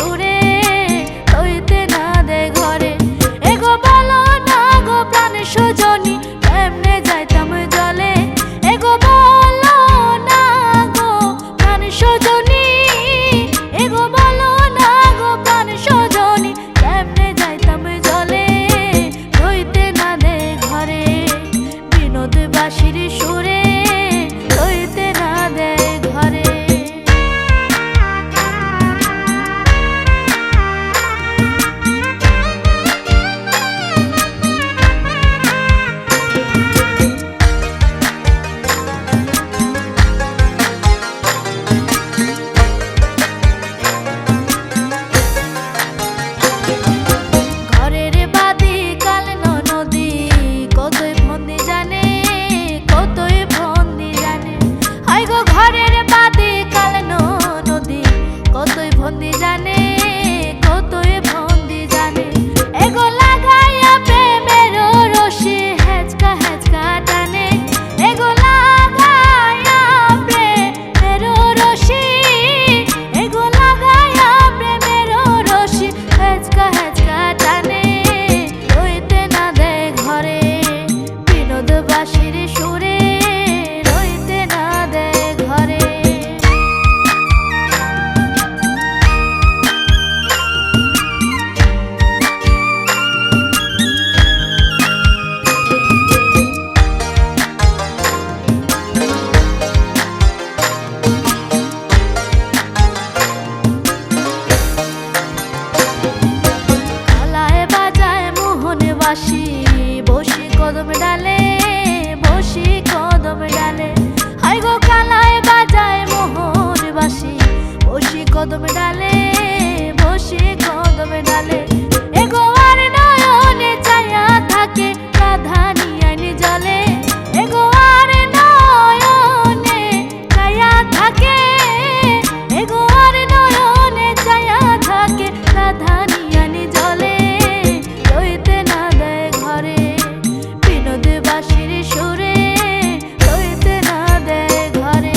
সুরে হইতে না দে ঘরে। এগো বলো না গো প্রাণ সজনী কেমনে যাইতাম জলে। এগো বলো না গো প্রাণ সজনী, এগো বলো না গো প্রাণ সজনী কেমনে যাইতাম জলে হইতে না দে ঘরে। বিনোদ বাঁশির সুরে হইতে না দে ঘরে। ঘরের বাদি কাল নদী কতই ফন্দি জানে, কতই ফন্দি জানে। হাই গো ঘরের বাদি কাল নদী কতই ফন্দি জানে, কতই ফন্দি জানে। এগো লাগাইয়া প্রেমের রশি হেচকা হেচকা টানে। এগো লাগাইয়া প্রেমের রশি, এগো লাগাইয়া প্রেমের রশি হেচকা হেচকা টানে রইতে না দে ঘরে। বিনোদ বাঁশির সুরে রইতে না দে ঘরে। গলায় বাজায় মোহন বাঁশি বসি কদম ডালে, বসি কদম ডালে। হাই গো কালায় বাজায় মোহন বাঁশি বসি কদম ডালে, বসি কদম ডালে। এগো আর নয়নে চায়া থাকে রাধানি আইন জলে। এগো আর নয়নে চায়া থাকে, এগো আর নয়নে চায়া থাকে রাধানি আইন জলে হইতে না দে ঘরে। বিনোদ বাঁশির সুরে হইতে না দে ঘরে।